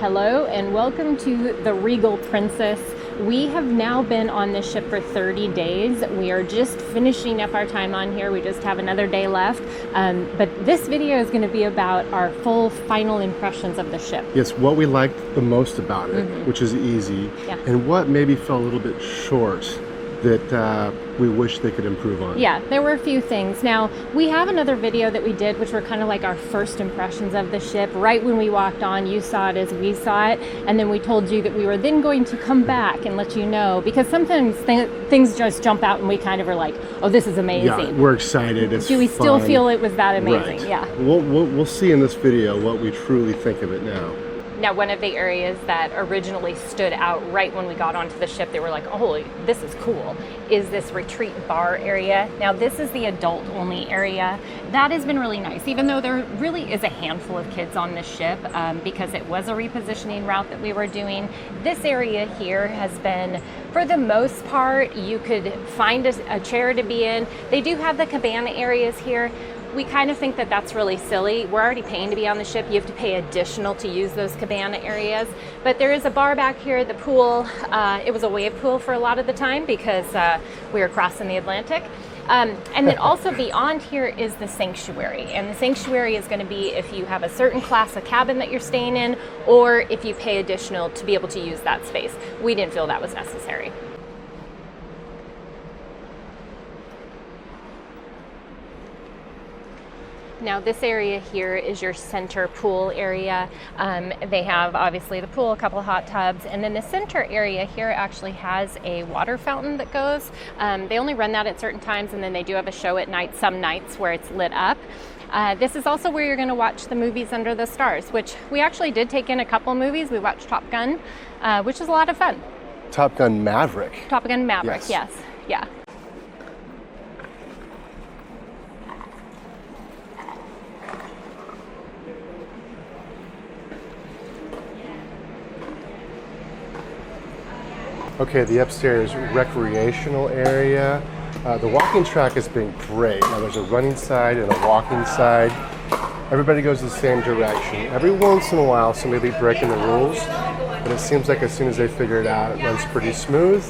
Hello and welcome to the Regal Princess. We have now been on this ship for 30 days. We are just finishing up our time on here. We just have another day left. But this video is going to be about our full final impressions of the ship. Yes, what we liked the most about it, which is easy, and what maybe fell a little bit short that we wish they could improve on. Yeah, there were a few things. Now, we have another video that we did, which were kind of like our first impressions of the ship. Right when we walked on, you saw it as we saw it, and then we told you that we were then going to come back and let you know, because sometimes things just jump out and we kind of are like, oh, this is amazing. Yeah, we're excited. It's Do we fun. still feel it was that amazing? Right. Yeah. We'll see in this video what we truly think of it now. Now, one of the areas that originally stood out right when we got onto the ship, they were like, oh, this is cool, is this retreat bar area. Now, this is the adult-only area. That has been really nice, even though there really is a handful of kids on this ship because it was a repositioning route that we were doing. This area here has been, for the most part, you could find a chair to be in. They do have the cabana areas here. We kind of think that that's really silly. We're already paying to be on the ship. You have to pay additional to use those cabana areas. But there is a bar back here, the pool. It was a wave pool for a lot of the time because we were crossing the Atlantic. And then also beyond here is the sanctuary. And the sanctuary is going to be if you have a certain class of cabin that you're staying in, or if you pay additional to be able to use that space. We didn't feel that was necessary. Now this area here is your center pool area. They have obviously the pool, a couple of hot tubs, and then the center area here actually has a water fountain that goes. They only run that at certain times, and then they do have a show at night, some nights where it's lit up. This is also where you're going to watch the movies under the stars, which we actually did take in a couple movies. We watched Top Gun, which is a lot of fun. Top Gun Maverick. Top Gun Maverick, yes. Yeah. Okay, the upstairs recreational area. The walking track has been great. Now there's a running side and a walking side. Everybody goes the same direction. Every once in a while somebody will be breaking the rules, but it seems like as soon as they figure it out, it runs pretty smooth.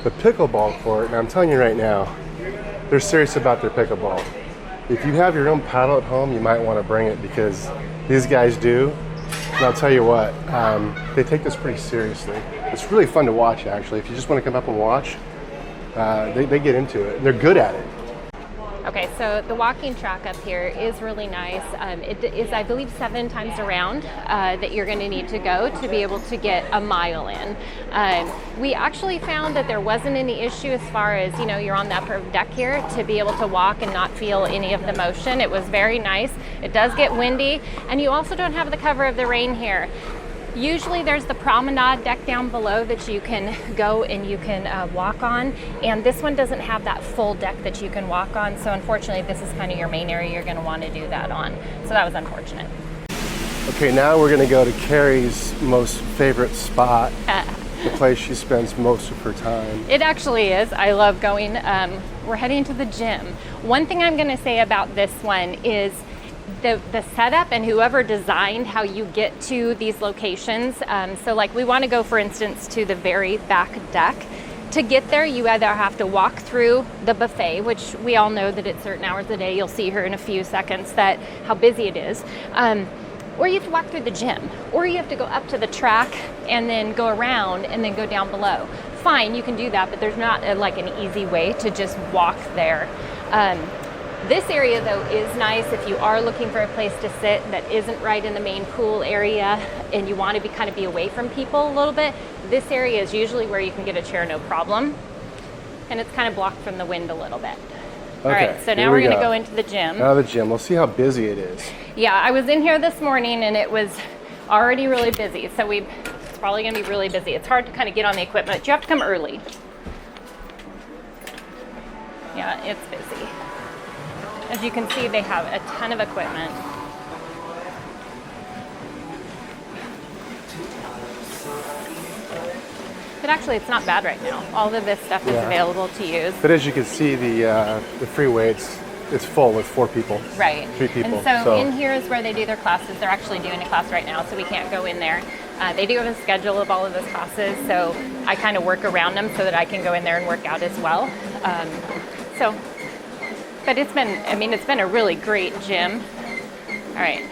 The pickleball court, and I'm telling you right now, they're serious about their pickleball. If you have your own paddle at home, you might want to bring it because these guys do. And I'll tell you what, they take this pretty seriously. It's really fun to watch, actually. If you just want to come up and watch, they get into it. They're good at it. Okay, so the walking track up here is really nice. It is, I believe, 7 times around that you're going to need to go to be able to get a mile in. We actually found that there wasn't any issue as far as, you know, you're on the upper deck here to be able to walk and not feel any of the motion. It was very nice. It does get windy, and you also don't have the cover of the rain here. Usually there's the promenade deck down below that you can go and you can walk on, and this one doesn't have that full deck that you can walk on, so unfortunately this is kind of your main area you're going to want to do that on, so that was unfortunate. Okay, now we're going to go to Carrie's most favorite spot, the place she spends most of her time. It actually is. I love going. We're heading to the gym. One thing I'm going to say about this one is the setup and whoever designed how you get to these locations. So like we want to go, for instance, to the very back deck. To get there, you either have to walk through the buffet, which we all know that at certain hours of the day, you'll see here in a few seconds that how busy it is. Or you have to walk through the gym, or you have to go up to the track and then go around and then go down below. Fine, you can do that, but there's not like an easy way to just walk there. This area though is nice if you are looking for a place to sit that isn't right in the main pool area and you want to kind of be away from people a little bit. This area is usually where you can get a chair no problem, and it's kind of blocked from the wind a little bit. Okay, all right, so now we're going to go into the gym. Now the gym, we'll see how busy it is. Yeah, I was in here this morning and it was already really busy, so it's probably going to be really busy. It's hard to kind of get on the equipment. You have to come early. Yeah, it's busy. As you can see, they have a ton of equipment. But actually, it's not bad right now. All of this stuff is available to use. But as you can see, the free weights, it's full with 4 people. Right. 3 people. And so in here is where they do their classes. They're actually doing a class right now, so we can't go in there. They do have a schedule of all of those classes, so I kind of work around them so that I can go in there and work out as well. But it's been a really great gym. All right,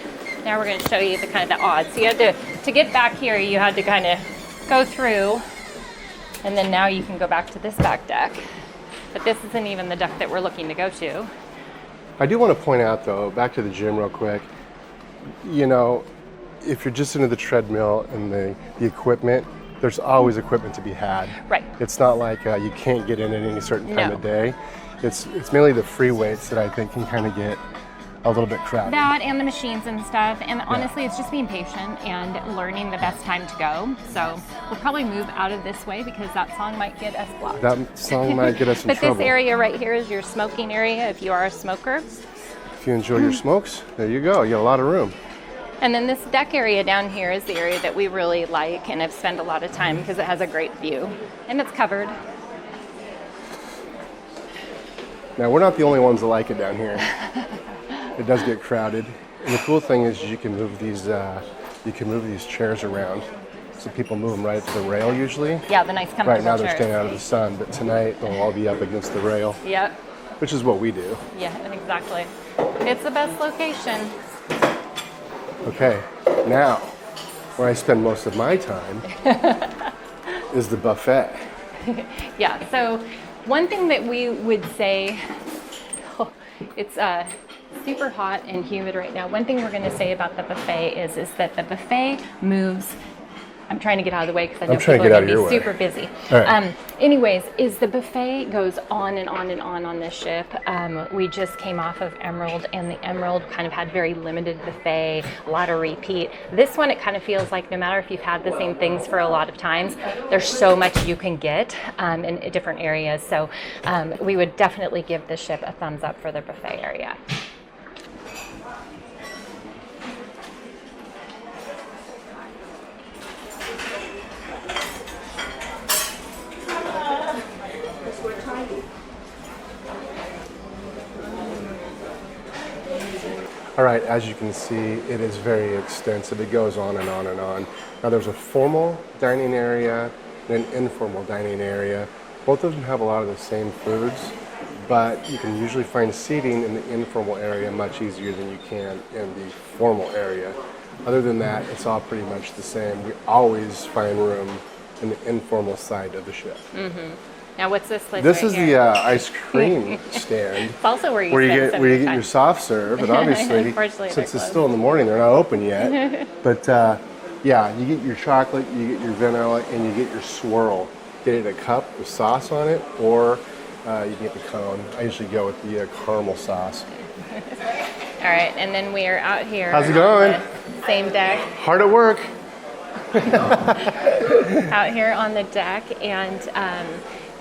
now we're going to show you the kind of the odds. So you had to get back here, you had to kind of go through, and then now you can go back to this back deck. But this isn't even the deck that we're looking to go to. I do want to point out though, back to the gym real quick, you know, if you're just into the treadmill and the equipment, there's always equipment to be had. Right. It's not like you can't get in at any certain time of day. It's mainly the free weights that I think can kind of get a little bit crowded. That and the machines and stuff. And honestly, it's just being patient and learning the best time to go. So we'll probably move out of this way because that song might get us blocked. That song might get us in trouble. But this area right here is your smoking area if you are a smoker. If you enjoy your smokes, there you go. You got a lot of room. And then this deck area down here is the area that we really like and have spent a lot of time because it has a great view. And it's covered. Now, we're not the only ones that like it down here. It does get crowded. And the cool thing is you can move these chairs around. So people move them right up to the rail usually. Yeah, the nice comfortable Right now they're chairs. staying out of the sun, but tonight they'll all be up against the rail. Yep. Which is what we do. Yeah, exactly. It's the best location. Okay, now where I spend most of my time is the buffet. Yeah, so one thing that we would say, it's super hot and humid right now. One thing we're going to say about the buffet is that the buffet moves. I'm trying to get out of the way because I know people are going to be super busy. All right. Anyways, is the buffet goes on and on and on this ship. We just came off of Emerald, and the Emerald kind of had very limited buffet, a lot of repeat. This one, it kind of feels like no matter if you've had the same things for a lot of times, there's so much you can get in different areas. So we would definitely give this ship a thumbs up for the buffet area. All right, as you can see, it is very extensive. It goes on and on and on. Now there's a formal dining area and an informal dining area. Both of them have a lot of the same foods, but you can usually find seating in the informal area much easier than you can in the formal area. Other than that, it's all pretty much the same. We always find room in the informal side of the ship. Mm-hmm. Now, what's this place? This right is here? the ice cream stand. It's also where you get your soft serve, and obviously, since it's still in the morning, they're not open yet. But yeah, you get your chocolate, you get your vanilla, and you get your swirl. Get it in a cup with sauce on it, or you get the cone. I usually go with the caramel sauce. All right, and then we are out here. How's it going? Same deck. Hard at work. Out here on the deck, and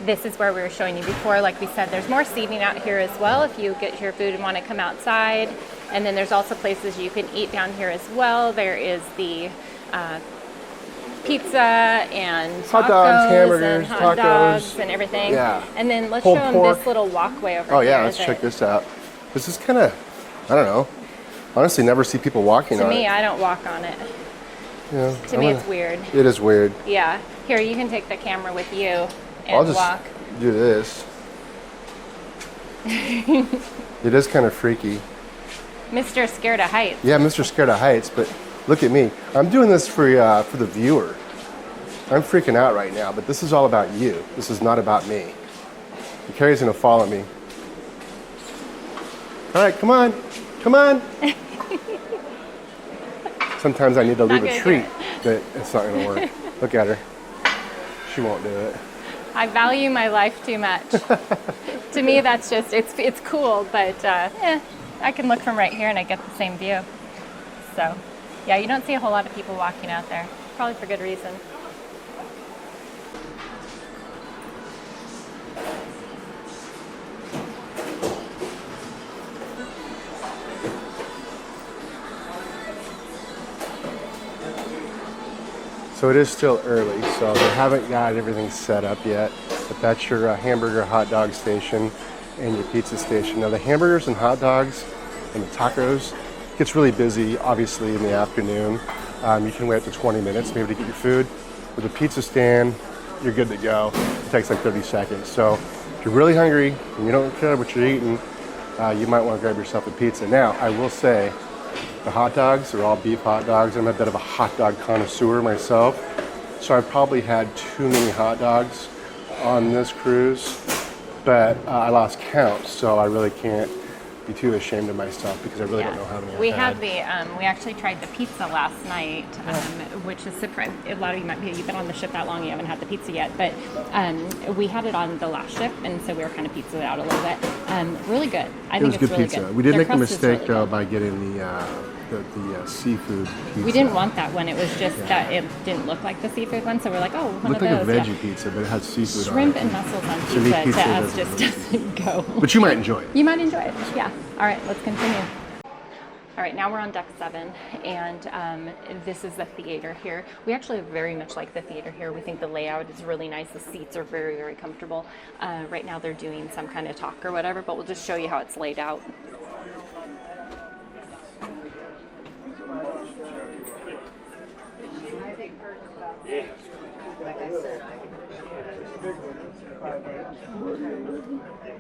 this is where we were showing you before. Like we said, there's more seating out here as well if you get your food and want to come outside. And then there's also places you can eat down here as well. There is the pizza and hot dogs, hamburgers, and hot tacos, dogs and everything. Yeah. And then let's Pulled show them pork. this little walkway over Oh here. yeah, let's check this out. This is kind of, I don't know. Honestly, never see people walking on it. To me, I don't walk on it. Yeah, To me, it's weird. It is weird. Yeah. Here, you can take the camera with you and I'll just walk. do this. It is kind of freaky. Mr. Scared of Heights. Yeah, Mr. Scared of Heights, but look at me. I'm doing this for the viewer. I'm freaking out right now, but this is all about you. This is not about me. And Carrie's gonna follow me. All right, come on, come on. Sometimes I need to leave a treat, but it's not gonna work. Look at her. She won't do it. I value my life too much. To me, that's just, it's cool, but I can look from right here and I get the same view. So, yeah, you don't see a whole lot of people walking out there, probably for good reason. So it is still early, so they haven't got everything set up yet. But that's your hamburger hot dog station and your pizza station. Now the hamburgers and hot dogs and the tacos gets really busy, obviously, in the afternoon. You can wait up to 20 minutes maybe to get your food. With a pizza stand, you're good to go. It takes like 30 seconds. So if you're really hungry and you don't care what you're eating, you might want to grab yourself a pizza. Now, I will say, the hot dogs are all beef hot dogs. I'm a bit of a hot dog connoisseur myself. So I've probably had too many hot dogs on this cruise, but I lost count, so I really can't be too ashamed of myself because I really don't know how many we I've had. We actually tried the pizza last night, which is surprising. A lot of you might be, you've been on the ship that long, you haven't had the pizza yet, but we had it on the last ship, and so we were kind of pizzaed out a little bit. Really good. I think it was it's good really pizza. good. We did Their make a crust is mistake really though good. by getting the seafood pizza. We didn't want that one. It was just that it didn't look like the seafood one, so we're like, oh, one It looked of like those. a veggie pizza, but it had seafood Shrimp on it. and mussels on To me, pizza to us doesn't just really doesn't go. But you might enjoy it. You might enjoy it. Yeah. All right, let's continue. All right, now we're on deck 7, and this is the theater here. We actually very much like the theater here. We think the layout is really nice. The seats are very, very comfortable. Right now they're doing some kind of talk or whatever, but we'll just show you how it's laid out.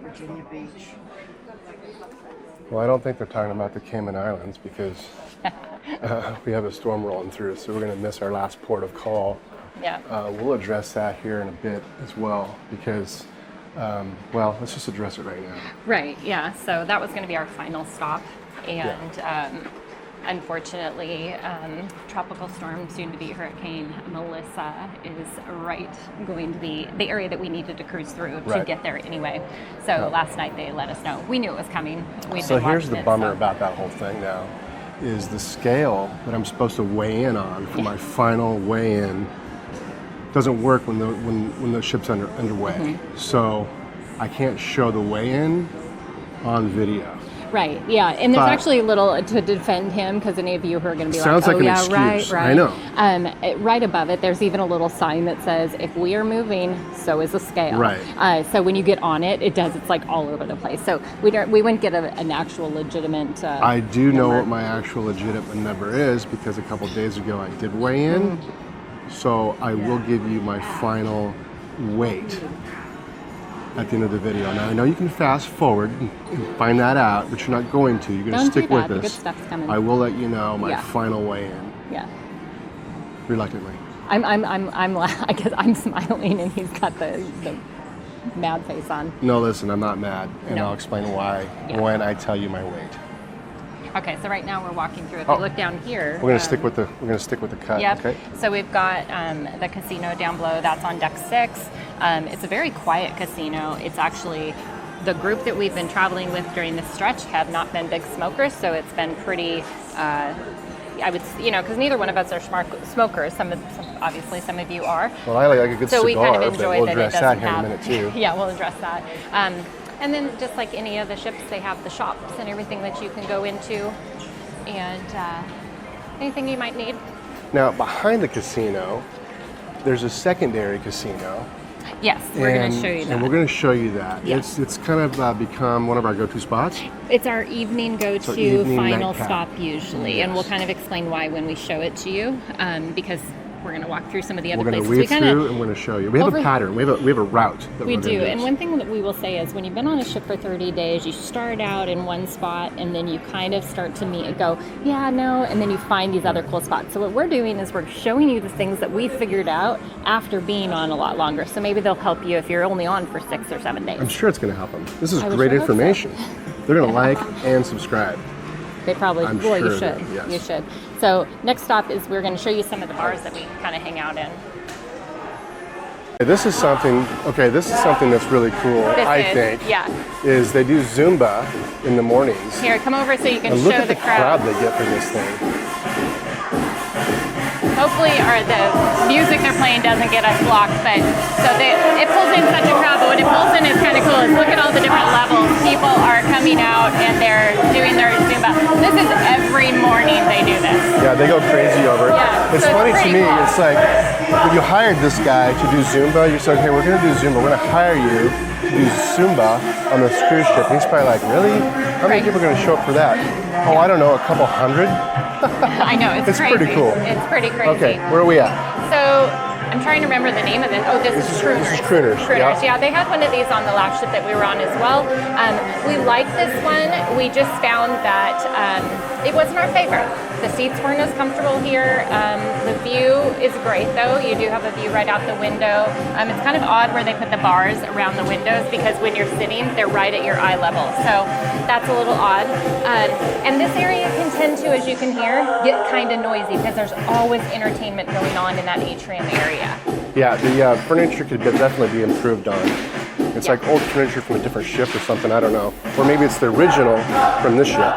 Virginia Beach. Well, I don't think they're talking about the Cayman Islands because we have a storm rolling through, so we're going to miss our last port of call. Yeah. We'll address that here in a bit as well because, well, let's just address it right now. Right, yeah. So that was going to be our final stop. And unfortunately, tropical storm, soon to be Hurricane Melissa, is going to be the area that we needed to cruise through to get there anyway. So last night they let us know. We knew it was coming. So here's the bummer about that whole thing now, is the scale that I'm supposed to weigh in on for my final weigh-in doesn't work when the ship's underway. Mm-hmm. So I can't show the weigh-in on video. Right, yeah, and there's actually a little to defend him because any of you who are going to be Sounds like, like oh an yeah, excuse. right. I know. Right above it, there's even a little sign that says, if we are moving, so is the scale. Right. So when you get on it, it's like all over the place. So we wouldn't get an actual legitimate I do know number. what my actual legitimate number is because a couple days ago I did weigh in. So I will give you my final weight at the end of the video. Now I know you can fast forward and find that out, but you're not going to. You're going to Don't stick do with that. The this. good stuff's coming. I will let you know my Yeah. final weigh-in. Yeah. Reluctantly. I guess I'm smiling and he's got the mad face on. No, listen, I'm not mad, and No. I'll explain why when I tell you my weight. Okay, so right now we're walking through. If you look down here, We're gonna stick with the cut. Yep. Okay. So we've got the casino down below. That's on deck 6. It's a very quiet casino. It's actually the group that we've been traveling with during this stretch have not been big smokers, so it's been pretty. I would, because neither one of us are smokers. Obviously, some of you are. Well, I like a good So cigar, we kind of but enjoy we'll that it address doesn't that here have. in a minute too. Yeah, we'll address that. And then, just like any of the ships, they have the shops and everything that you can go into, and anything you might need. Now, behind the casino, there's a secondary casino. Yes, we're going to show you that. And we're going to show you that. Yeah. It's kind of become one of our go-to spots. It's our evening go-to evening final nightcap. stop usually, and we'll kind of explain why when we show it to you, because we're going to walk through some of the other We're going places. to weave through and we're going to show you. We have a pattern. We have a route that We we're do, going to and one thing that we will say is when you've been on a ship for 30 days, you start out in one spot, and then you kind of start to meet and go, yeah, no, and then you find these other cool spots. So what we're doing is we're showing you the things that we figured out after being on a lot longer. So maybe they'll help you if you're only on for 6 or 7 days. I'm sure it's going to help them. This is I would great sure hope so. information. They're going to like and subscribe. They probably, I'm well, sure you should. they- yes. You should. So next stop is we're going to show you some of the bars that we kind of hang out in. This is something that's really cool, I think. Yeah. Is they do Zumba in the mornings. Here, come over so you can And look show at the the crowd crowd. they get for this thing. Hopefully, or the music they're playing doesn't get us blocked, but so it pulls in such a crowd. But what it pulls in is kind of cool. Is look at all the different levels. People are coming out and they're doing their Zumba. This is every morning they do this. Yeah, they go crazy over it. Yeah, It's so it's funny to pretty me. cool. It's like when you hired this guy to do Zumba, you said, okay, we're going to do Zumba. We're going to hire you to do Zumba on this cruise ship. And he's probably like, really? How many people are going to show up for that? Oh, I don't know, a couple hundred? I know, it's crazy. Pretty cool. It's pretty crazy. Okay, where are we at? So I'm trying to remember the name of it. Oh, this is Crooners. This is Crooners. Yeah, they had one of these on the last ship that we were on as well. We liked this one. We just found that it wasn't our favorite. The seats weren't as comfortable here. The view is great though. You do have a view right out the window. It's kind of odd where they put the bars around the windows because when you're sitting, they're right at your eye level. So that's a little odd. And this area can tend to, as you can hear, get kind of noisy because there's always entertainment going on in that atrium area. Yeah, the furniture could definitely be improved on. It's like old furniture from a different ship or something, I don't know. Or maybe it's the original from this ship.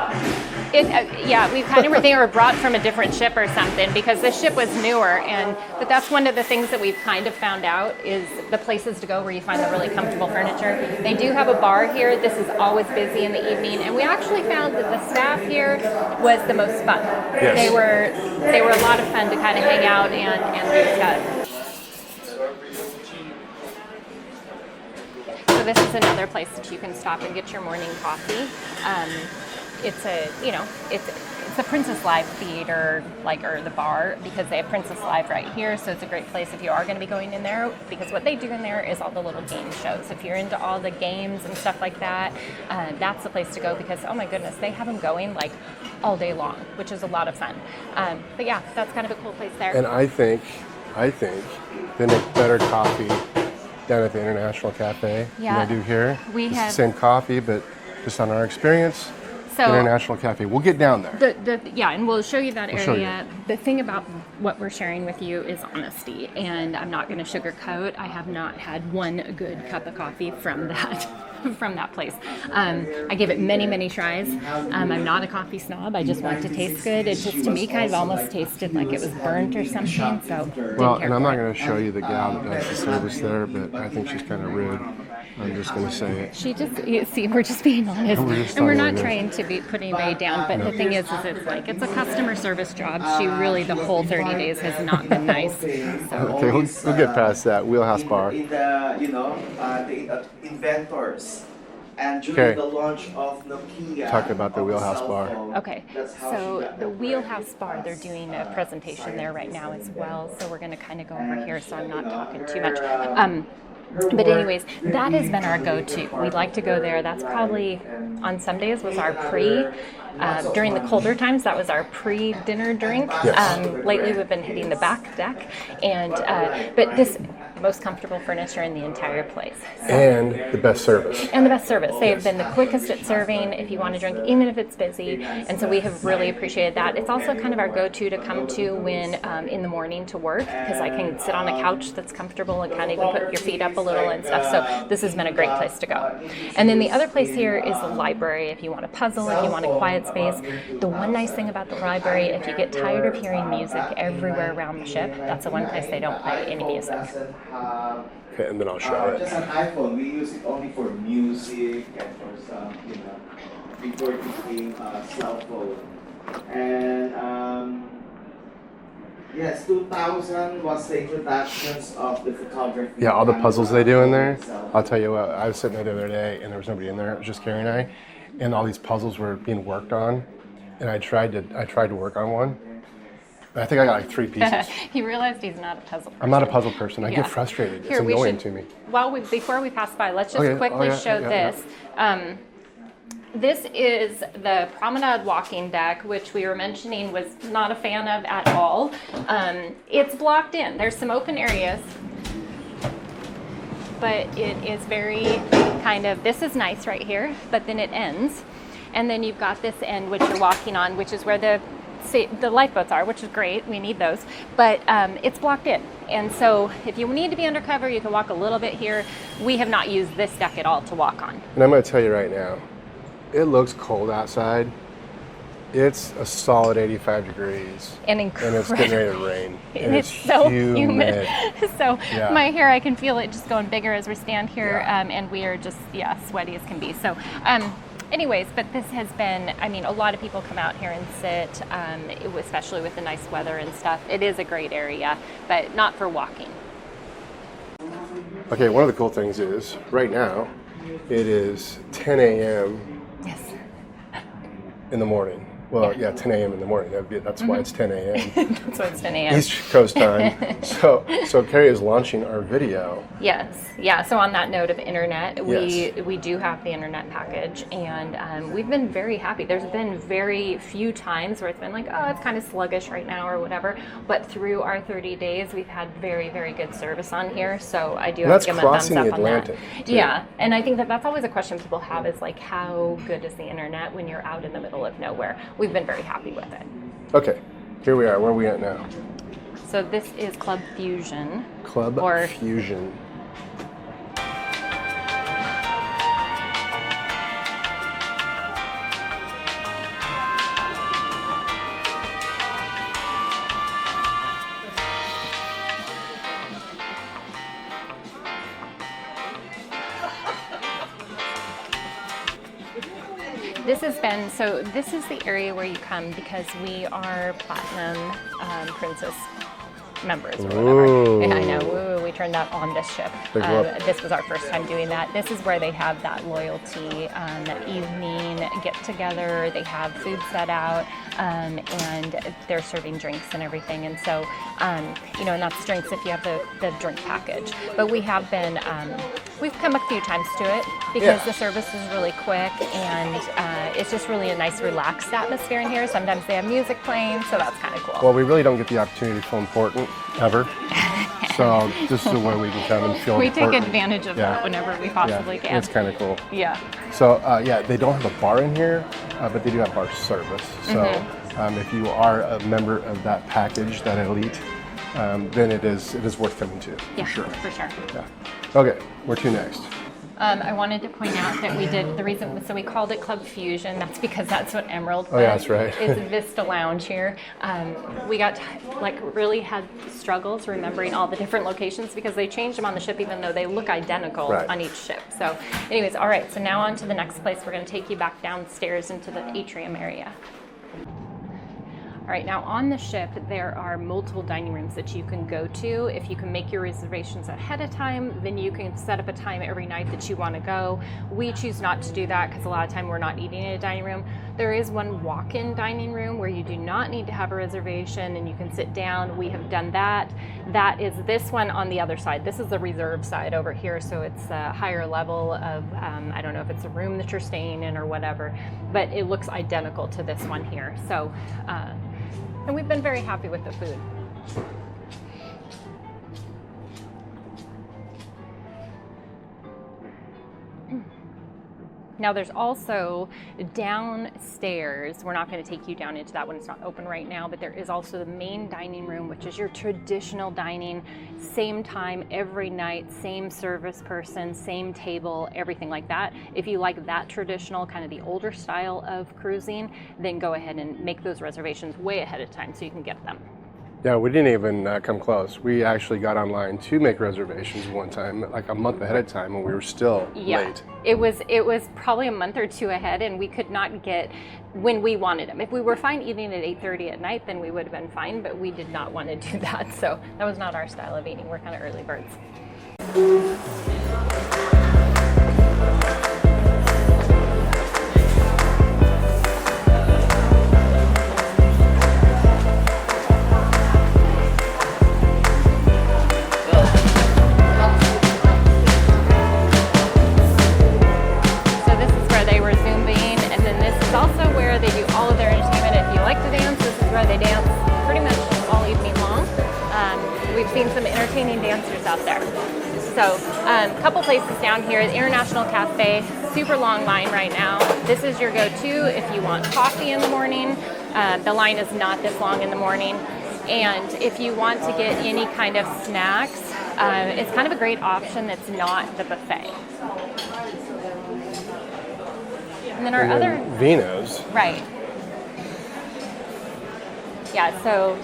Yeah, we kind of they were brought from a different ship or something because this ship was newer, but that's one of the things that we've kind of found out is the places to go where you find the really comfortable furniture. They do have a bar here. This is always busy in the evening, and we actually found that the staff here was the most fun. Yes. They were a lot of fun to kind of hang out and do stuff. So this is another place that you can stop and get your morning coffee. It's a Princess Live theater, or the bar, because they have Princess Live right here. So it's a great place if you are going to be going in there, because what they do in there is all the little game shows. If you're into all the games and stuff like that, that's the place to go because, oh my goodness, they have them going all day long, which is a lot of fun. But yeah, that's kind of a cool place there. And I think they make better coffee down at the International Cafe than they do here. It's the same coffee, but just on our experience. So, International Cafe. We'll get down there. And we'll show you that area. The thing about what we're sharing with you is honesty, and I'm not going to sugarcoat. I have not had one good cup of coffee from that place. I give it many, many tries. I'm not a coffee snob. I just want it to taste good. It just, to me, kind of almost tasted like it was burnt or something. So, and I'm not going to show you the gal that does the service there, but I think she's kind of rude. I'm just going to say it. She just, we're just being honest. And we're not trying to be putting anybody down, but the thing is it's a customer service job. She really, the whole 30 days has not been nice. So. Okay, we'll get past that. Wheelhouse Bar. In the inventors. And during the launch of Nokia. Talk about the Wheelhouse Bar. Okay, so the Wheelhouse Bar, they're doing a presentation there right now as well. So we're going to kind of go over here, so I'm not talking too much. But anyways, that has been our go-to. We'd like to go there. That's probably on some days was our during the colder times, that was our pre-dinner drink. Yes. Lately, we've been hitting the back deck, but this most comfortable furniture in the entire place. So, and the best service. They have been the quickest at serving if you want to drink, even if it's busy. And so we have really appreciated that. It's also kind of our go-to to come to when in the morning to work, because I can sit on a couch that's comfortable and kind of even put your feet up a little and stuff. So this has been a great place to go. And then the other place here is the library. If you want a puzzle, if you want a quiet space. The one nice thing about the library, if you get tired of hearing music everywhere around the ship, that's the one place they don't play any music. Okay, and then I'll show it. Just an iPhone, we use it only for music and for some, before it became a cell phone. And yes, 2000 was the introductions of the photography. Yeah, all the puzzles they do in there. I'll tell you what, I was sitting there the other day and there was nobody in there. It was just Carrie and I. And all these puzzles were being worked on. And I tried to work on one. I think I got 3 pieces. He realized he's not a puzzle person. I'm not a puzzle person. I get frustrated. It's annoying to me. Before we pass by, let's just quickly show this. This is the promenade walking deck, which we were mentioning was not a fan of at all. It's blocked in. There's some open areas, but it is very this is nice right here, but then it ends. And then you've got this end, which you're walking on, which is where the lifeboats are, which is great. We need those, but it's blocked in. And so if you need to be undercover, you can walk a little bit here. We have not used this deck at all to walk on. And I'm going to tell you right now, it looks cold outside. It's a solid 85 degrees. And it's getting ready to rain. And it's so humid. So my hair, I can feel it just going bigger as we stand here, and we are just, sweaty as can be. So anyways, but this has been, I mean, a lot of people come out here and sit, especially with the nice weather and stuff. It is a great area, but not for walking. Okay, one of the cool things is, right now, it is 10 a.m. Yes. in the morning. Well, yeah, 10 a.m. in the morning. That's why it's 10 a.m. That's why it's 10 a.m. East Coast time. So Carrie is launching our video. Yes, yeah. So on that note of internet, Yes. we do have the internet package, and we've been very happy. There's been very few times where it's been like, oh, it's kind of sluggish right now or whatever. But through our 30 days, we've had very, very good service on here. So I do have to give them a thumbs up on that. Too. Yeah, and I think that's always a question people have is like, how good is the internet when you're out in the middle of nowhere? We've been very happy with it. Okay, here we are. Where are we at now? So this is Club Fusion. Club Or- Fusion. This is the area where you come because we are Platinum Princess members or whatever. Ooh. And I know, we turned that on this ship. Big whoop. This was our first time doing that. This is where they have that loyalty evening get together. They have food set out, and they're serving drinks and everything. And so, and that's drinks if you have the drink package. But we have been, we've come a few times to it because the service is really quick and it's just really a nice relaxed atmosphere in here. Sometimes they have music playing, so that's kind of cool. Well, we really don't get the opportunity to feel important ever. So this is where we can come and feel we important. take advantage of that whenever we possibly can. It's kind of cool. Yeah. So they don't have a bar in here, but they do have bar service. So if you are a member of that package, that elite, then it is worth coming to. Yeah, for sure. for sure. Yeah. Okay, where to next? I wanted to point out that we did the reason, so we called it Club Fusion. That's because that's what Emerald Oh, yeah, that's right. is Vista Lounge here. We got really had struggles remembering all the different locations because they changed them on the ship, even though they look identical on each ship. So, anyways, all right. So now on to the next place. We're going to take you back downstairs into the atrium area. All right, now on the ship, there are multiple dining rooms that you can go to. If you can make your reservations ahead of time, then you can set up a time every night that you want to go. We choose not to do that because a lot of time we're not eating in a dining room. There is one walk-in dining room where you do not need to have a reservation and you can sit down. We have done that. That is this one on the other side. This is the reserve side over here, so it's a higher level of, I don't know if it's a room that you're staying in or whatever, but it looks identical to this one here. So, and we've been very happy with the food. Now there's also downstairs, we're not going to take you down into that one, it's not open right now, but there is also the main dining room, which is your traditional dining, same time every night, same service person, same table, everything like that. If you like that traditional, kind of the older style of cruising, then go ahead and make those reservations way ahead of time so you can get them. Yeah, we didn't even come close. We actually got online to make reservations one time, like a month ahead of time, and we were still late. It was probably a month or two ahead, and we could not get when we wanted them. If we were fine eating at 8:30 at night, then we would have been fine, but we did not want to do that. So that was not our style of eating. We're kind of early birds. Some entertaining dancers out there. So a couple places down here, the International Cafe, super long line right now. This is your go-to if you want coffee in the morning. The line is not this long in the morning. And if you want to get any kind of snacks, it's kind of a great option that's not the buffet. And then our other... Vino's. Right. Yeah, so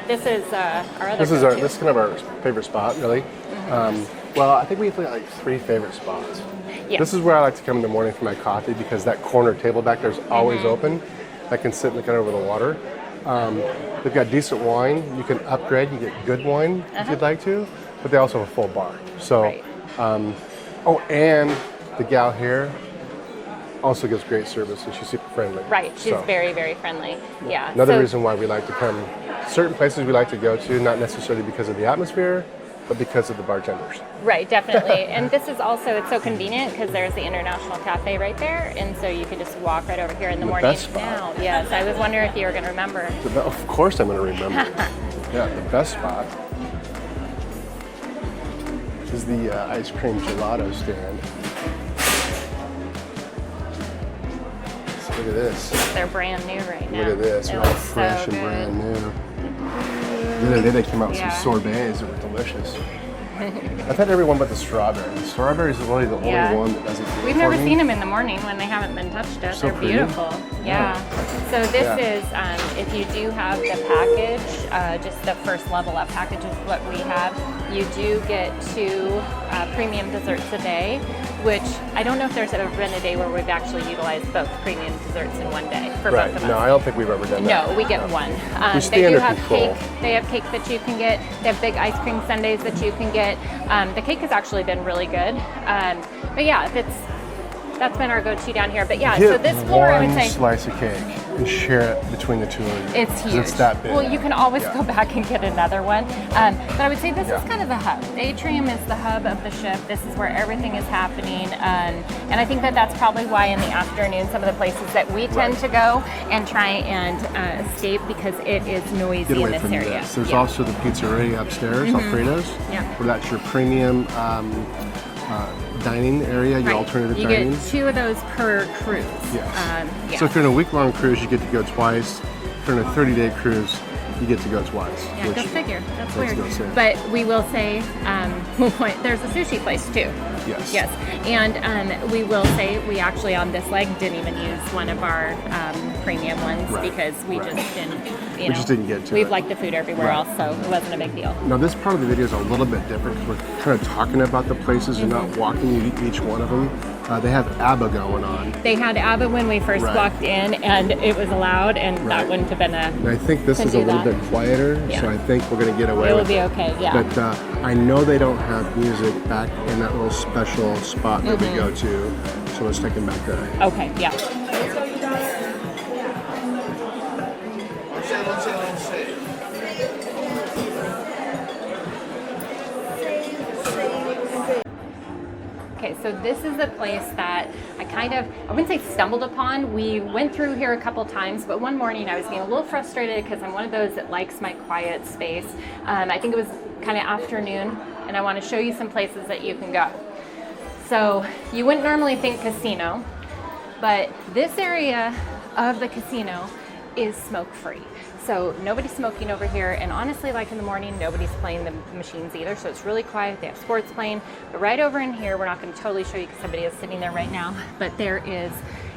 this is our other. This is kind of our favorite spot, really. Well, I think we have like 3 favorite spots. Yeah. This is where I like to come in the morning for my coffee because that corner table back there is always open. I can sit and look out over the water. They've got decent wine. You can upgrade. You get good wine if you'd like to, but they also have a full bar. So, Right. Oh, and the gal here also gives great service, and she's super friendly. Right, she's So, very, very friendly. Yeah. another so, reason why we like to come. Certain places we like to go to, not necessarily because of the atmosphere, but because of the bartenders. Right, definitely. And this is also, it's so convenient because there's the International Cafe right there, and so you can just walk right over here in the morning. best spot. Now, yes, I was wondering if you were going to remember. Of course I'm going to remember. Yeah, the best spot is the ice cream gelato stand. So look at this. They're brand new right now. Look at this. It They're all looks fresh so and good. brand new. The other day they came out with Yeah. some sorbets that were delicious. I've had everyone but the strawberry. The strawberry is really the Yeah. only one that doesn't do it We've for never me. seen them in the morning when they haven't been touched yet. So They're pretty. beautiful. Yeah. So this Yeah. is, if you do have the package, just the first level up package is what we have. You do get 2 premium desserts a day, which I don't know if there's ever been a day where we've actually utilized both premium desserts in one day for Right. both of No, us. I don't think we've ever done that. No, we get one. We They stay do under have control. cake. They have cake that you can get. They have big ice cream sundaes that you can get. The cake has actually been really good. But yeah, that's been our go-to down here. But yeah, Get so this floor, I would one say, slice of cake and share it between the two of you. it's 'Cause huge. It's that big. Well, you can always Yeah. go back and get another one. But I would say this Yeah. is kind of the hub. Atrium is the hub of the ship. This is where everything is happening. And I think that that's probably why in the afternoon, some of the places that we tend Right. to go and try and escape because it is noisy Get in away this from area. this. There's Yeah. also the pizzeria upstairs, Alfredo's, Yeah. where that's your premium dining area, your Right. alternative You dining. get 2 of those per cruise. Yes. Yeah. So if you're on a week-long cruise, you get to go twice. If you're on a 30-day cruise, you get to go twice. Yeah, go figure. That's weird. go say. But we will say, we'll point, there's a sushi place too. Yes. Yes. And we will say we actually on this leg didn't even use one of our premium ones Right, because we right. just didn't, We just didn't get to We've it. liked the food everywhere Right. else, so it wasn't a big deal. Now this part of the video is a little bit different because we're kind of talking about the places and not walking you each one of them. They have ABBA going on. They had ABBA when we first Right. walked in and it was allowed and that Right. wouldn't have been And I think this Can is a do little that. bit quieter, so Yeah. I think we're going to get away it with would be okay, yeah. But I know they don't have music back in that little special spot that we go to, so let's take them back there. Okay, yeah. Okay, so this is the place that I wouldn't say stumbled upon. We went through here a couple times, but one morning I was getting a little frustrated because I'm one of those that likes my quiet space. I think it was kind of afternoon, and I want to show you some places that you can go. So you wouldn't normally think casino, but this area of the casino is smoke-free. So nobody's smoking over here, and honestly, like in the morning, nobody's playing the machines either, so it's really quiet. They have sports playing. But right over in here, we're not going to totally show you because somebody is sitting there right now, but there is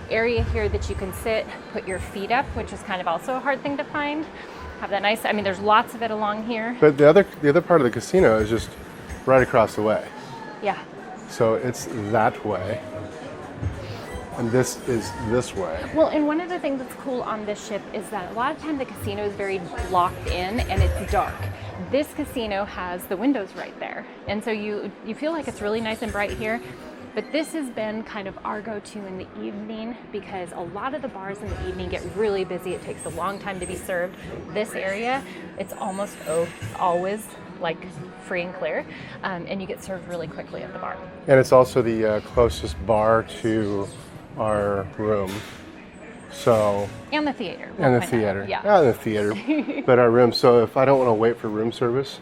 area here that you can sit, put your feet up, which is kind of also a hard thing to find. Have that nice, I mean, there's lots of it along here. But the other part of the casino is just right across the way. Yeah. So it's that way, and this is this way. Well, and one of the things that's cool on this ship is that a lot of time the casino is very locked in and it's dark. This casino has the windows right there. And so you feel like it's really nice and bright here. But this has been kind of our go-to in the evening because a lot of the bars in the evening get really busy. It takes a long time to be served. This area, it's almost always like free and clear, and you get served really quickly at the bar. And it's also the closest bar to our room. So And the theater. and the point out. theater. Yeah. And the theater. But our room. So if I don't want to wait for room service,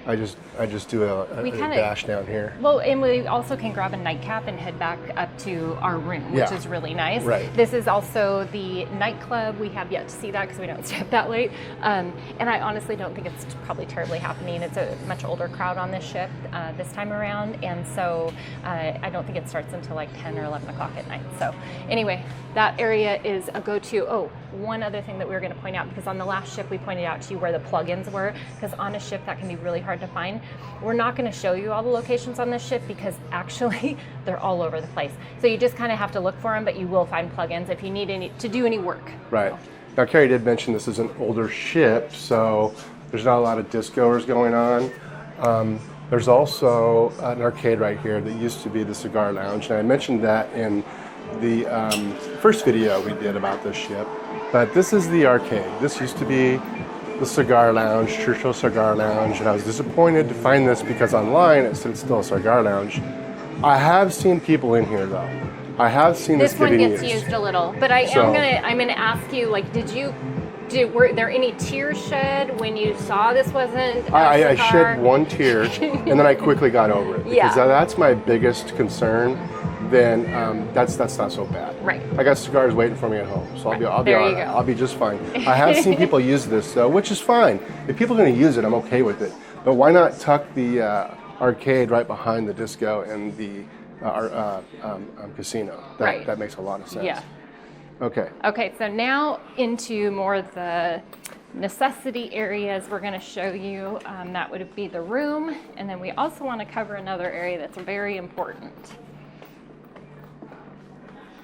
I just do a We kinda- dash down here. Well, and we also can grab a nightcap and head back up to our room, which Yeah. is really nice. Right. This is also the nightclub. We have yet to see that because we don't stay up that late. And I honestly don't think it's probably terribly happening. It's a much older crowd on this ship this time around. And so I don't think it starts until like 10 or 11 o'clock at night. So anyway, that area is a go-to. Oh, one other thing that we were going to point out, because on the last ship we pointed out to you where the plugins were, because on a ship that can be really hard hard to find. We're not going to show you all the locations on this ship because actually they're all over the place. So you just kind of have to look for them, but you will find plugins if you need any to do any work. Right. Now, Carrie did mention this is an older ship, so there's not a lot of disc goers going on. There's also an arcade right here that used to be the cigar lounge, and I mentioned that in the first video we did about this ship. But this is the arcade. This used to be the cigar lounge, Churchill Cigar Lounge, and I was disappointed to find this because online it said it's still a cigar lounge. I have seen people in here though. I have seen this one getting gets used a little, but I'm gonna ask you, like, were there any tears shed when you saw this wasn't a I cigar? shed one tear and then I quickly got over it because that's my biggest concern. Then that's not so bad. Right. I got cigars waiting for me at home, so I'll be all right. I'll be just fine. I have seen people use this though, which is fine. If people are going to use it, I'm okay with it. But why not tuck the arcade right behind the disco and the casino? That makes a lot of sense. Yeah. Okay. Okay, so now into more of the necessity areas we're going to show you. That would be the room, and then we also want to cover another area that's very important.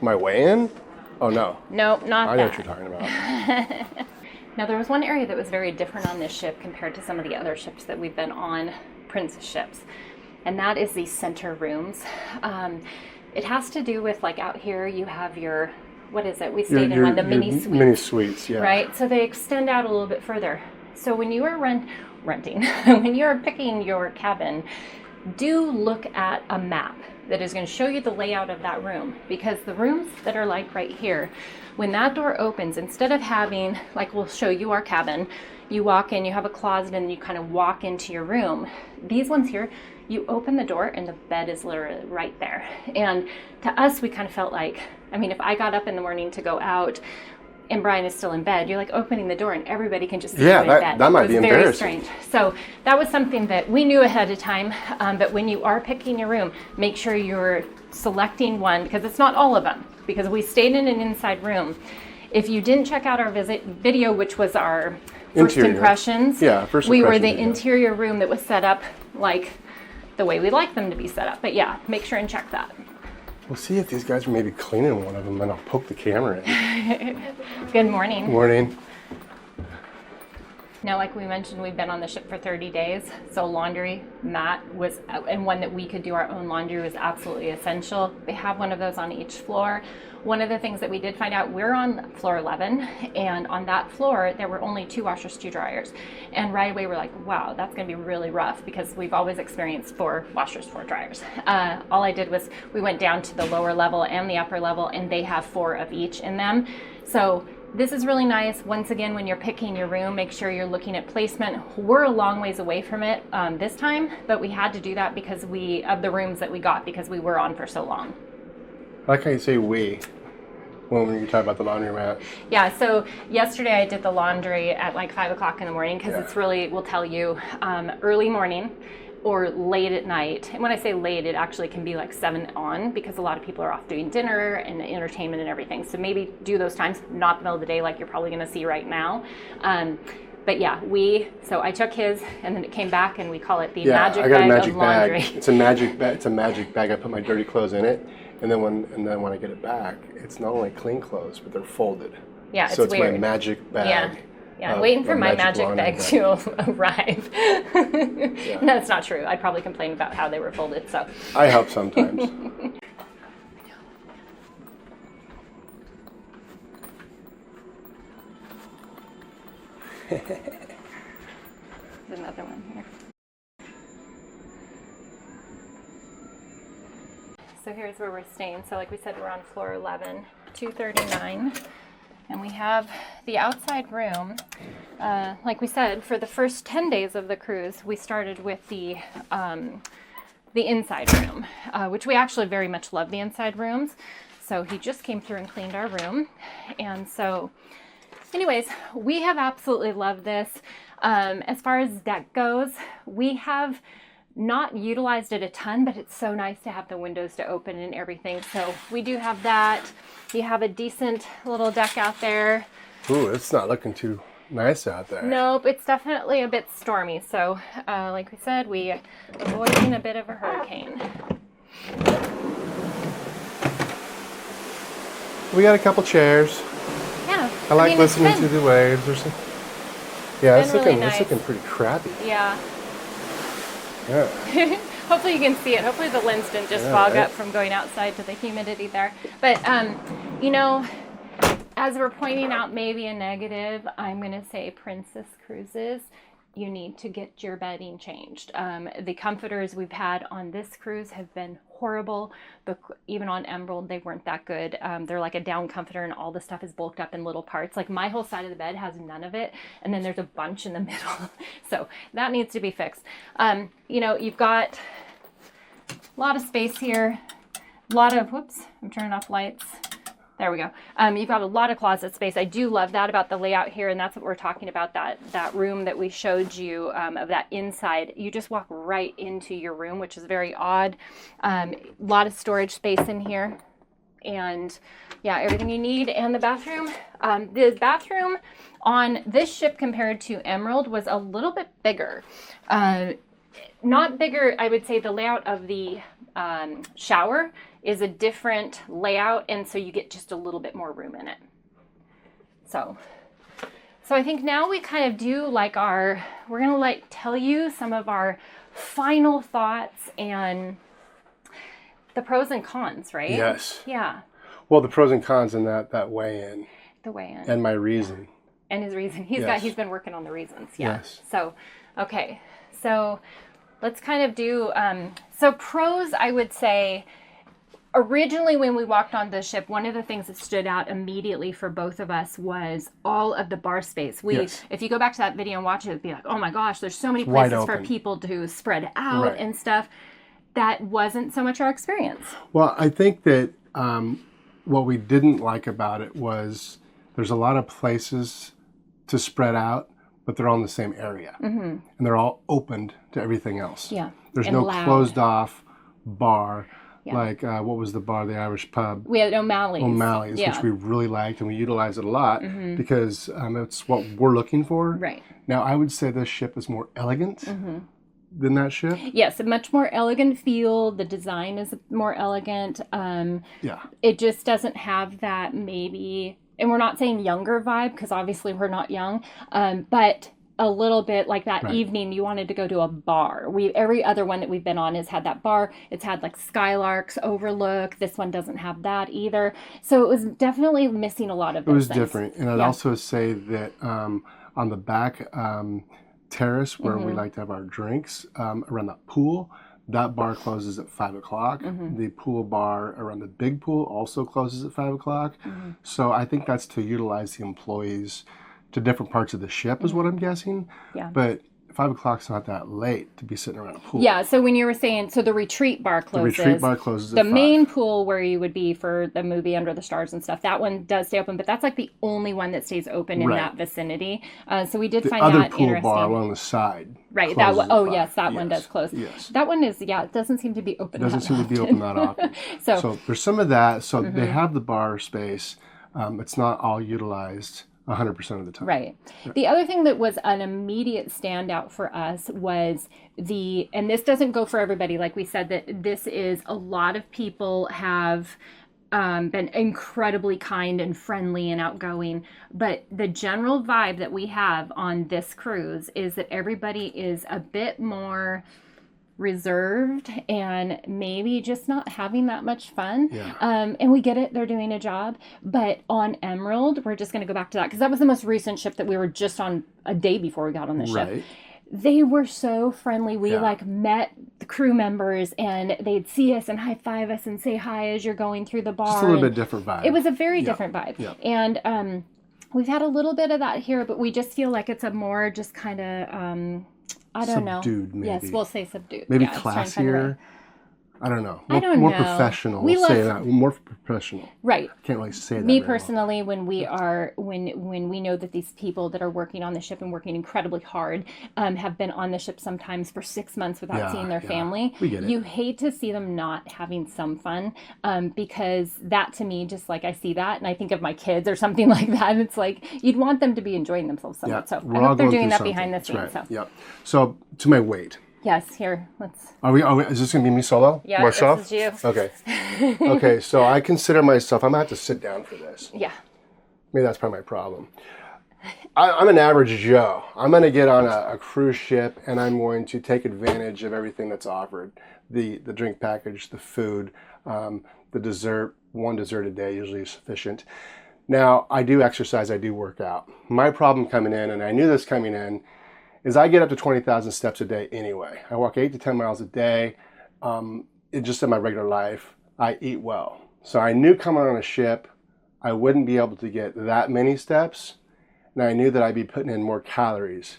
My weigh-in? Oh no. Nope, not I that. know what you're talking about. Now there was one area that was very different on this ship compared to some of the other ships that we've been on, Princess ships, and that is the center rooms. It has to do with, like, out here you have your, what is it? We stayed in one, the mini suites. Mini suites, yeah. Right, so they extend out a little bit further. So when you are renting, when you are picking your cabin, do look at a map that is going to show you the layout of that room, because the rooms that are like right here, when that door opens, instead of having, like, we'll show you our cabin, you walk in, you have a closet, and you kind of walk into your room. These ones here, you open the door and the bed is literally right there. And to us, we kind of felt like, I mean, if I got up in the morning to go out and Brian is still in bed, you're like opening the door and everybody can just see you in bed. That might be embarrassing. Very strange. So that was something that we knew ahead of time. But when you are picking your room, make sure you're selecting one, because it's not all of them, because we stayed in an inside room. If you didn't check out our video, which was our first impressions, we were the interior room that was set up like the way we like them to be set up. But yeah, make sure and check that. We'll see if these guys are maybe cleaning one of them, and I'll poke the camera in. Good morning. Morning. Now, like we mentioned, we've been on the ship for 30 days, so laundry, mat was, and one that we could do our own laundry was absolutely essential. They have one of those on each floor. One of the things that we did find out, we're on floor 11, and on that floor, there were only 2 washers, 2 dryers. And right away, we're like, wow, that's gonna be really rough, because we've always experienced 4 washers, 4 dryers. All I did was, we went down to the lower level and the upper level, and they have 4 of each in them. So this is really nice. Once again, when you're picking your room, make sure you're looking at placement. We're a long ways away from it this time, but we had to do that because of the rooms that we got, because we were on for so long. I like how you say we when you talk about the laundry mat. Yeah, so yesterday I did the laundry at like 5 o'clock in the morning, because it's really, we'll tell you, early morning or late at night. And when I say late, it actually can be like 7 on, because a lot of people are off doing dinner and entertainment and everything. So maybe do those times, not the middle of the day like you're probably gonna see right now. But yeah, so I took his, and then it came back, and we call it the magic bag of laundry. It's a magic bag. It's a magic bag. I put my dirty clothes in it, and then when I get it back, it's not only clean clothes, but they're folded. Yeah, so it's weird. my magic bag. Yeah, I'm waiting for my magic bag to arrive. That's not true. I'd probably complain about how they were folded. So I help sometimes. There's another one here. So here's where we're staying. So like we said, we're on floor 11, 239. And we have the outside room. Like we said, for the first 10 days of the cruise, we started with the inside room, which we actually very much love the inside rooms. So he just came through and cleaned our room. And so anyways, we have absolutely loved this. As far as deck goes, we have not utilized it a ton, but it's so nice to have the windows to open and everything. So we do have that. You have a decent little deck out there. Ooh, it's not looking too nice out there. Nope, it's definitely a bit stormy. So, like we said, we avoiding a bit of a hurricane. We got a couple chairs. Yeah. I like mean, listening to the waves or something. Yeah, it's really looking, nice. it's looking pretty crappy. Yeah. Yeah. Hopefully you can see it. Hopefully the lens didn't just fog up from going outside to the humidity there. But, you know, as we're pointing out maybe a negative, I'm going to say Princess Cruises, you need to get your bedding changed. The comforters we've had on this cruise have been horrible. Even on Emerald, they weren't that good. They're like a down comforter and all the stuff is bulked up in little parts. Like my whole side of the bed has none of it. And then there's a bunch in the middle. So that needs to be fixed. You know, you've got a lot of space here. A lot of, whoops, I'm turning off lights. There we go. You've got a lot of closet space. I do love that about the layout here, and that's what we're talking about, that room that we showed you of that inside. You just walk right into your room, which is very odd. A lot of storage space in here. And yeah, everything you need. And the bathroom. The bathroom on this ship compared to Emerald was a little bit bigger. Not bigger, I would say the layout of the shower is a different layout, and so you get just a little bit more room in it. So I think now we kind of do like we're gonna like tell you some of our final thoughts and the pros and cons, right? Yes. Yeah. Well, the pros and cons in that weigh-in. The weigh-in. And my reason. And his reason. He's been working on the reasons. Yeah. Yes. So, okay. So let's kind of do, so pros, I would say, originally when we walked on the ship, one of the things that stood out immediately for both of us was all of the bar space. If you go back to that video and watch it, it'd be like, oh my gosh, there's so many places for people to spread out and stuff. That wasn't so much our experience. Well, I think that what we didn't like about it was there's a lot of places to spread out, but they're all in the same area. Mm-hmm. And they're all opened to everything else. Yeah. There's and no loud. Closed off bar. Yeah. Like, what was the bar, the Irish pub? We had O'Malley's. Yeah. Which we really liked, and we utilize it a lot because it's what we're looking for. Right. Now, I would say this ship is more elegant than that ship. Yes, a much more elegant feel. The design is more elegant. Yeah. It just doesn't have that maybe, and we're not saying younger vibe because obviously we're not young, but a little bit like that evening you wanted to go to a bar. Every other one that we've been on has had that bar. It's had like skylarks, overlook. This one doesn't have that either. So it was definitely missing a lot of those things. It was different. And I'd also say that on the back terrace where we like to have our drinks around that pool, that bar closes at 5 o'clock. The pool bar around the big pool also closes at 5 o'clock. So I think that's to utilize the employees to different parts of the ship is what I'm guessing. Yeah. But 5 o'clock's not that late to be sitting around a pool. Yeah, so when you were saying, so the retreat bar closes. The retreat bar closes at 5. The main pool where you would be for the movie Under the Stars and stuff, that one does stay open, but that's like the only one that stays open in that vicinity. So we did find that interesting. The other pool bar along the side. Right, that one. Oh, yes, that one does close. Yes. That one is, it doesn't seem to be open that often. So there's some of that. So they have the bar space. It's not all utilized 100% of the time. Right. The other thing that was an immediate standout for us was and this doesn't go for everybody, like we said, that this is a lot of people have been incredibly kind and friendly and outgoing, but the general vibe that we have on this cruise is that everybody is a bit more reserved and maybe just not having that much fun. Yeah. And we get it, they're doing a job. But on Emerald, we're just going to go back to that because that was the most recent ship that we were just on a day before we got on the ship. They were so friendly. We met the crew members and they'd see us and high five us and say hi as you're going through the bar. Just a little bit different vibe. It was a very different vibe. Yeah. And we've had a little bit of that here, but we just feel like it's a more just kind of I don't know. Subdued, maybe. Yes, we'll say subdued. Maybe classier. I don't know. I don't more know. professional. We We'll say love- that. More professional. Right. Can't really say that. Me very well. personally, when we are when we know that these people that are working on the ship and working incredibly hard have been on the ship sometimes for 6 months without seeing their family, we get it. you hate to see them not having some fun, because that to me, just like I see that and I think of my kids or something like that, and it's like you'd want them to be enjoying themselves somewhat. So I hope they're doing that behind the scenes. Right. Yep. So to my weight. Yes, here, let's. Are we? Is this gonna be me solo? Yeah, myself. this is you. Okay. Okay. So I consider myself. I'm gonna have to sit down for this. Yeah. Maybe that's probably my problem. I'm an average Joe. I'm going to get on a cruise ship and I'm going to take advantage of everything that's offered. The drink package, the food, the dessert. One dessert a day usually is sufficient. Now, I do exercise, I do work out. My problem coming in, and I knew this coming in, is I get up to 20,000 steps a day anyway. I walk 8 to 10 miles a day. Just in my regular life, I eat well. So I knew coming on a ship, I wouldn't be able to get that many steps. And I knew that I'd be putting in more calories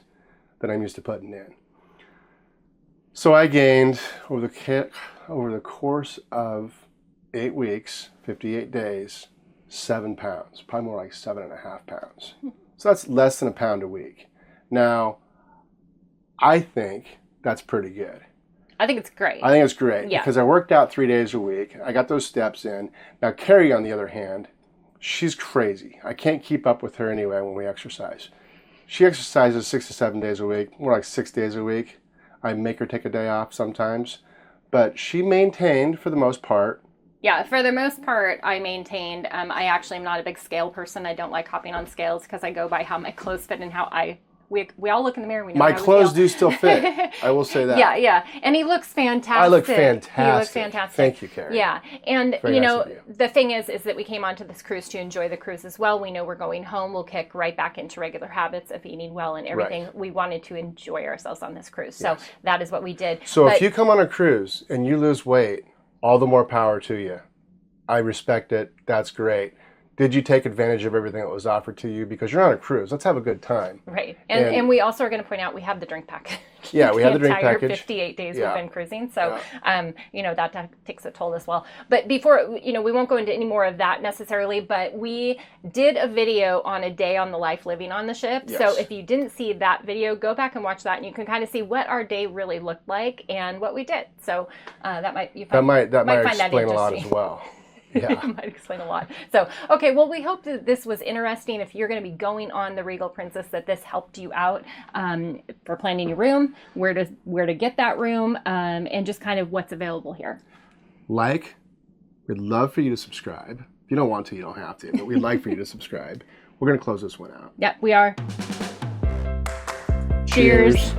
than I'm used to putting in. So I gained, over the course of 8 weeks, 58 days, 7 pounds, probably more like 7.5 pounds. So that's less than a pound a week. Now, I think that's pretty good. I think it's great. I think it's great Yeah. because I worked out 3 days a week. I got those steps in. Now, Carrie, on the other hand, she's crazy. I can't keep up with her anyway when we exercise. She exercises 6 to 7 days a week, more like 6 days a week. I make her take a day off sometimes. But she maintained, for the most part. Yeah, for the most part, I maintained. I actually am not a big scale person. I don't like hopping on scales because I go by how my clothes fit and how we all look in the mirror. We know My how we clothes feel. do still fit. I will say that. Yeah. And he looks fantastic. I look fantastic. He looks fantastic. Thank you, Carrie. Yeah. And, Very you nice know, of you. the thing is that we came onto this cruise to enjoy the cruise as well. We know we're going home. We'll kick right back into regular habits of eating well and everything. Right. We wanted to enjoy ourselves on this cruise. So that is what we did. So But if you come on a cruise and you lose weight, all the more power to you. I respect it. That's great. Did you take advantage of everything that was offered to you? Because you're on a cruise. Let's have a good time. Right. And we also are going to point out we have the drink package. Yeah, we have the drink entire package. 58 days Yeah. we've been cruising. So, you know, that takes a toll as well. But before, you know, we won't go into any more of that necessarily, but we did a video on a day on the life living on the ship. Yes. So if you didn't see that video, go back and watch that and you can kind of see what our day really looked like and what we did. So that might explain a lot as well. Yeah. It might explain a lot. So, okay, well, we hope that this was interesting. If you're going to be going on the Regal Princess, that this helped you out for planning your room, where to get that room, and just kind of what's available here. We'd love for you to subscribe. If you don't want to, you don't have to, but we'd like for you to subscribe. We're going to close this one out. Yeah, we are. Cheers.